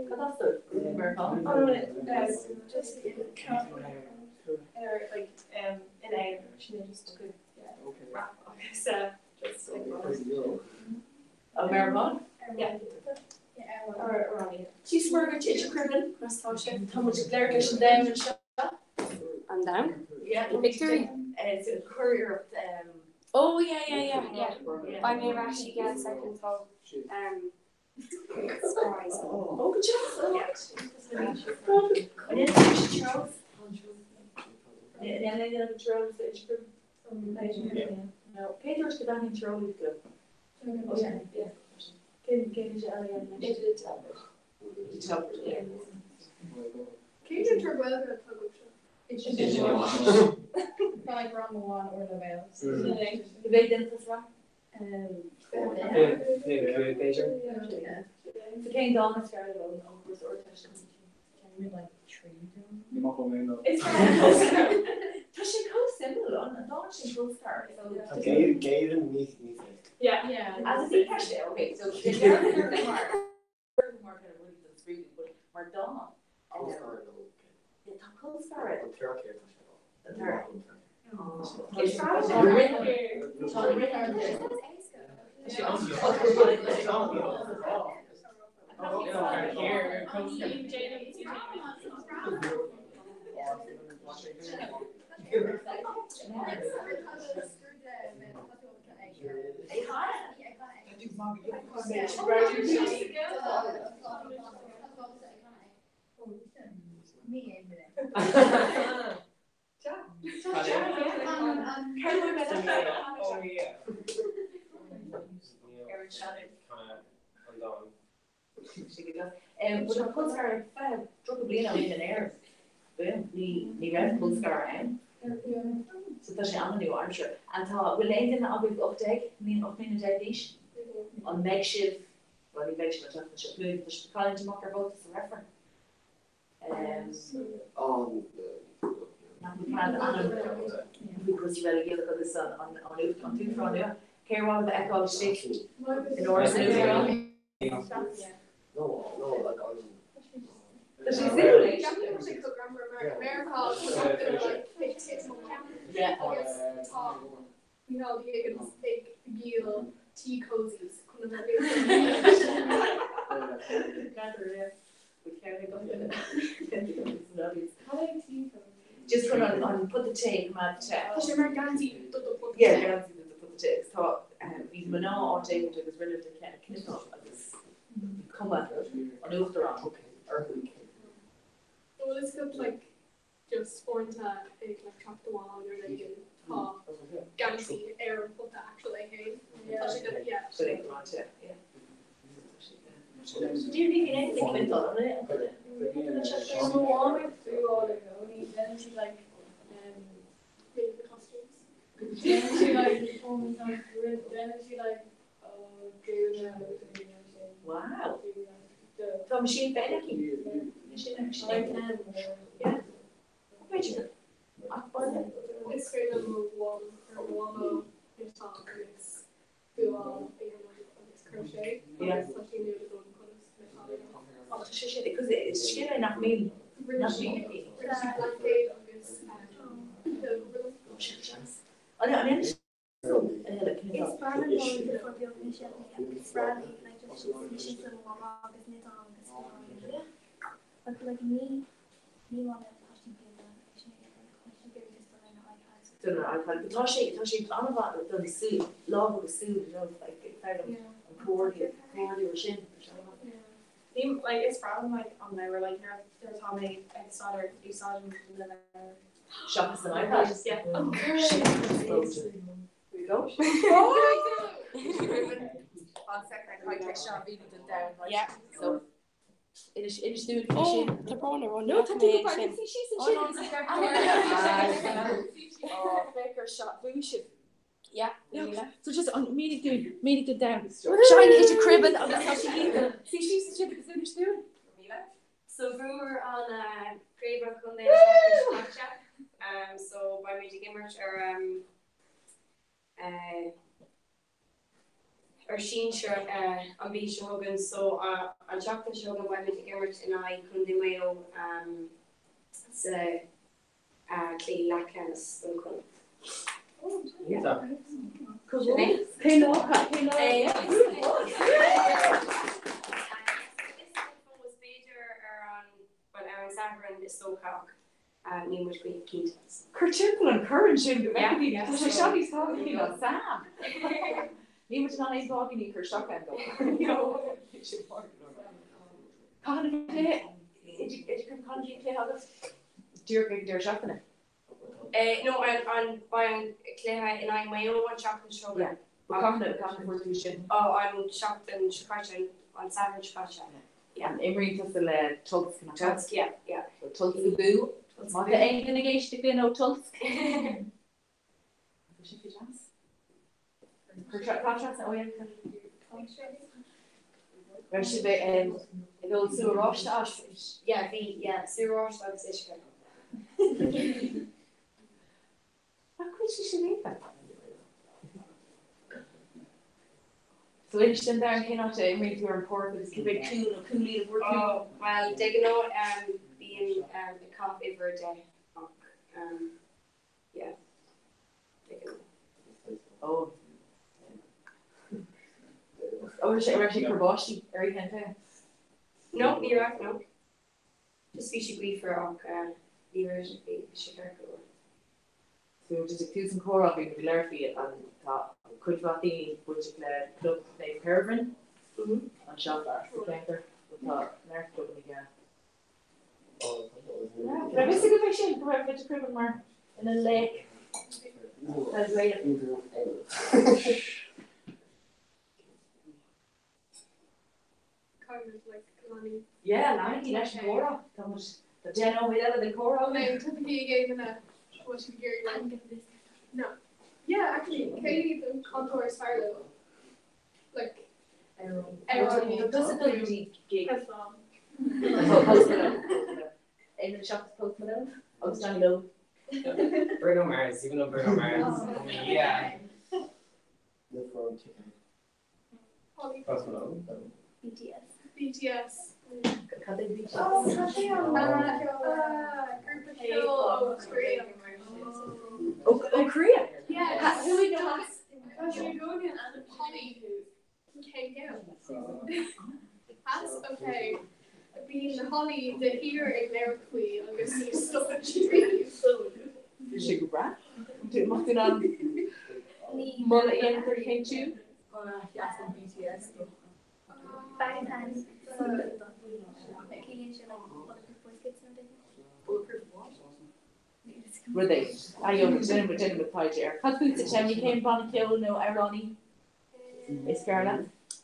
That's the marathon. Oh no, just in like in a she just took wrap off his just like a marathon. Yeah. Or she's smurged it's a cribbin. That's how much clarification down and shut. And down. Yeah, the victory. It's a courier of Oh yeah. By me actually get second so surprise. Oh, good job. And then Charles. And then they have Charles it's no, Peter's the down in Charles club. Oh yeah. Can you turn well to it's just like round one or the veils. The way dentist rock. The Kane Dawn is very low on resort testing. Like tree. It's does she go simple on a Dawn she goes star. Gavin me. Yeah. As a big cash there, okay, so the girl in her mark kind of really does really, but Madonna. The top star. The third. It's with a pulsar drop a blade in the air. Boom, the red pulsar in. So that's an new archer. And we'll end in a big update, up in the dish on makeshift. Well, the makeshift, I'm not sure. There's the college marker vote as a reference. Because you really give it this on two front. Care what the echo stick in order to No, like Does she see it? Yeah. You know, the Higgins big Gil tea cozies. Just put on put the tape, man. Yeah, put the tape. So, even now, or tape was really the kind of come on over on. Well, it's good like just for to like trap the wall or like talk Gansi air and put the actual like yeah. So they come on to Do you think anything went on it? So walking through all the going, then she like made the costumes. Then she like performance on grid, then she like drew the wow. So machine Becky. Yeah. It's straight on the wall or wall your song and it's do all it's crochet. Yeah. It's such a new golden colours. shit, because it's shit nach me. Nach me. I know, It's Brandon going to for the organization. It's Brandon, like just finishing some more August, not August. But like me want to actually give them don't know, I've had Tashi on about the suit, love of the suit, you know, like kind of poorly or shin. Like it's problem like on there, like there's how many starter you saw them in the shop us an iPad. Yeah. Here we go. One second, I catch Sean beating them down. Yeah. So it is doing the corner one. No, take it back. She's Oh, Baker shot. We should. Yeah. So just on meaning to down. Shiny is a cribbing on the social. See, she's the shit that's doing. So we were on Greybuck on the Snapchat. So by me to Gimmert or Sheen shirt on Beach Hogan. So on chocolate Hogan by me to Gimmert and I couldn't do my own Clay Lackens. Yeah. Cool. Saffron is so cock. Name was great keytons. Kerchimple and courage in the baby. Yeah. So Shawty's talking about Sam. Name was not a talking in Kershaka. No. Can't you play? Did you play how this? Dear shopping it? No, on buying Clay and I'm my own chocolate sugar. Yeah. But can't for tuition. Oh, I'm shocked and scratching on Savage Scratch. Yeah, and Emery does the Tulsk. Yeah. So Tulsk the boo. What the ain't gonna get to be no Tulsk. Oh yeah. Where should they it goes to a rush off? Yeah, Sue Rosh dogs is How could she leave that? So interesting there and cannot make your report with this big cool lead work. Oh, well, they can know being a cough every day. Yeah. Oh. Oh, she's actually Kerboshi, everything too. No, you're right, no. Just fishy grief for the version of So just a few some core of it, we learned it and could you think which club named Peregrine? And shop the counter with Nerf club again. But I miss a good picture. Come out to Cribbin Mar in a lake. That's great. Kind of like Lonnie. Yeah, 90 that's Cora. The Geno with the Cora. They typically gave in a what you gear like no. Yeah, actually Katie the contour Sparrow. Like everyone disability gig. That's long. Post Malone. In the shop Post Malone. I was Johnny Lowe. Bruno Mars, even though Bruno Mars. Yeah. Post Malone. BTS. Can they be Oh, Group of Hill. Oh, Korea. Oh, Korea? Yeah. Who we know? Shigonian and Polly who came down. That's okay. Being Holly, the hero in their queen, I'm going to see stuff at Sugar Brat? Must be on Mullet in 30K2? Yes, on BTS. Back in time, Were they? I young gentleman with pie chair. How's boots at Shem? You came Bonnie Kill, no irony. It's Scarlett. It's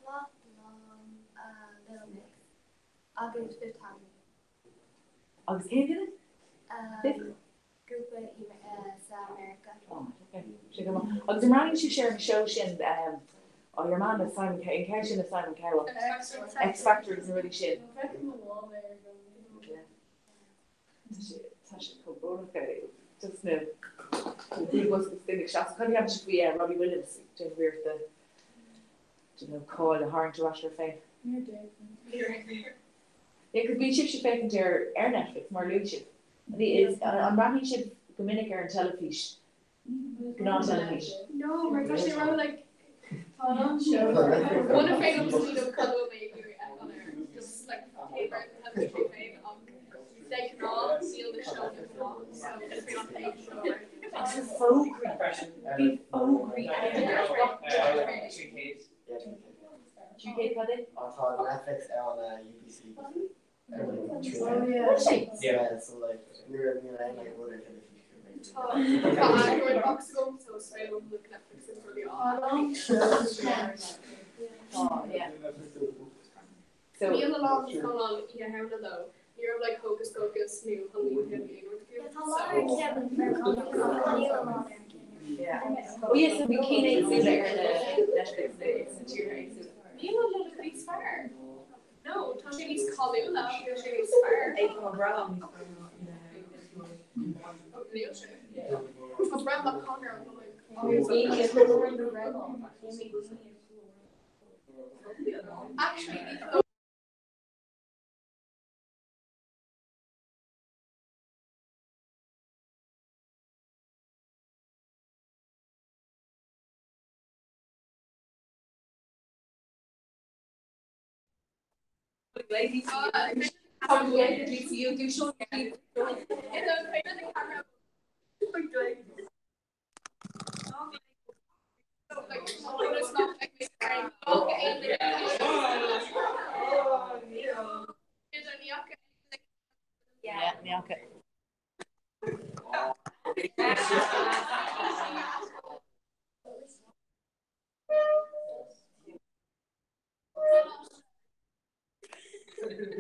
not long, little mix. I'll give it 5th time. August came in it? Group of South America. Oh, okay. I was around you sharing a show, Shin. Oh, your man is Simon Cowell. In Cashin is Simon Cowell. X Factor is really shit. Just no. He was the thing. Shots. Could you have to be Robbie Williams? Jane Weir the call the horn to Russia fame. Yeah, because we should fake into our Netflix, more Lucia. It's on Randy should Dominic or Telefish. Not Telefish. No, my gosh, they were like, one of my sleep of cuddle maybe on there. Just like favorite, have to be made on. They cannot seal the show if not. So just be on page show. It's so green. UK Paddy? I thought Netflix on UPC. Oh yeah. Yeah, so like we were like what if you Android box go so straight on the Netflix is really on. Oh yeah. So me and the law is going on yeah how though. You're like Hocus Pocus new Halloween candy Yeah. Oh yes, so we can't see there in the Netflix since you're here. You don't know the Greece fire. No, Tasha needs Kalula. She needs fire. Comhrá. Comhrá the Conner. Actually, Ladies, you do show me. Yeah, Nyaka.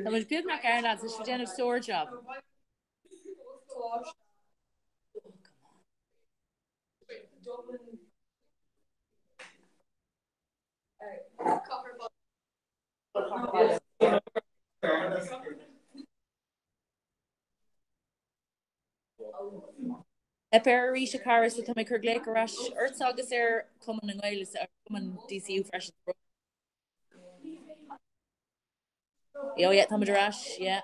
Dat was good naar Ireland, dus we doen een store job. Epper Risha Caris to make her Glake Rush, Earth Sagas there, coming in Wales, or coming DCU fresh. Yeah, Thomas Rush, yeah.